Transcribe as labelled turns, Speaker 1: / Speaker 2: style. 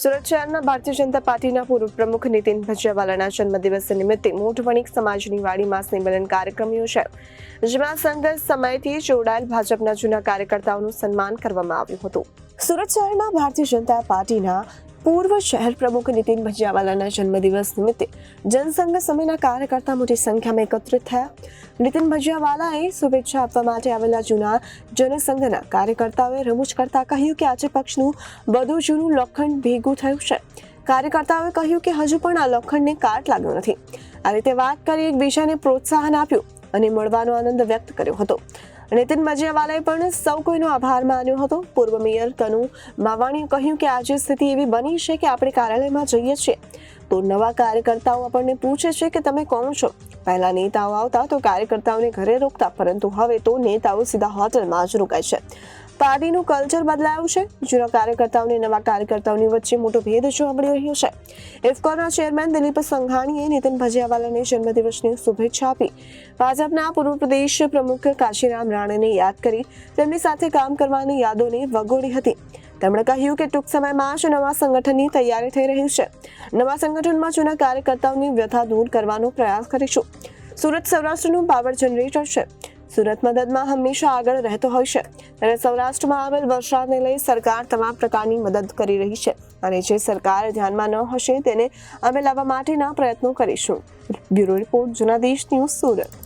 Speaker 1: સુરત શહેરના ભારતીય જનતા પાર્ટીના પૂર્વ પ્રમુખ નીતિન ભજીયાવાલાના જન્મદિવસ નિમિત્તે મોઢવણિક સમાજની વાડીમાં સ્નેહમિલન કાર્યક્રમ યોજાયો, જેમાં સંઘર્ષ સમયથી જોડાયેલ ભાજપના જૂના કાર્યકર્તાઓનું સન્માન કરવામાં આવ્યું હતું. સુરત શહેરના ભારતીય જનતા પાર્ટીના પૂર્વ શહેર પ્રમુખ નીતિન ભજીયાવાલાના જન્મદિવસ નિમિત્તે જનસંઘ સમયના કાર્યકર્તા મોટી સંખ્યામાં એકત્રિત થયા. નીતિન ભજીયાવાલાએ શુભેચ્છા આપવા માટે આવેલા જૂના જનસંઘના કાર્યકર્તાઓએ રમૂજ કરતા કહ્યું કે આજે પક્ષનું બધું જૂનું લોખંડ ભેગું થયું છે. કાર્યકર્તાઓએ કહ્યું કે હજુ પણ આ લોખંડને કાટ લાગ્યો નથી. આ રીતે વાત કરી એકબીજાને પ્રોત્સાહન આપ્યું અને મળવાનો આનંદ વ્યક્ત કર્યો હતો. નીતિન ભજીયાવાલાએ પણ સૌ કોઈનો આભાર માન્યો હતો. પૂર્વ મેયર તનુ માવાણીએ કહ્યું કે આજે સ્થિતિ એવી બની છે કે આપણે કાર્યાલયમાં જઈએ છીએ તો નવા કાર્યકર્તાઓ આપણને પૂછે છે કે તમે કોણ છો. પહેલા નેતાઓ આવતા તો કાર્યકર્તાઓને ઘરે રોકતા, પરંતુ હવે તો નેતાઓ સીધા હોટલમાં જ રોકાય છે. પાર્ટીનું કલ્ચર બદલાયું છે. જૂના કાર્યકર્તાઓને નવા કાર્યકર્તાઓની વચ્ચે મોટો ભેદ જોવા મળી રહ્યો છે. ઇફકોના ચેરમેન દિલીપ સંઘાણીએ નીતિન ભજીયાવાલાને જન્મદિવસની શુભેચ્છા આપી. ભાજપના પૂર્વ પ્રદેશ પ્રમુખ કાશીરામ રાણેને યાદ કરી તેમની સાથે કામ કરવાની યાદોને વગોડી હતી. તેમણે કહ્યું કે ટૂંક સમયમાં જ નવા સંગઠનની તૈયારી થઈ રહી છે. નવા સંગઠનમાં જૂના કાર્યકર્તાઓની વ્યથા દૂર કરવાનો પ્રયાસ કરીશું. સુરત સૌરાષ્ટ્રનું પાવર જનરેટર છે. સુરત મદદમાં હંમેશા આગળ રહેતો હોય છે. ત્યારે સૌરાષ્ટ્રમાં આવેલ વરસાદને લઈ સરકાર તમામ પ્રકારની મદદ કરી રહી છે અને જે સરકાર ધ્યાનમાં ન હશે તેને અમે લાવવા માટેના પ્રયત્નો કરીશું. Bureau report Janadesh news, Surat.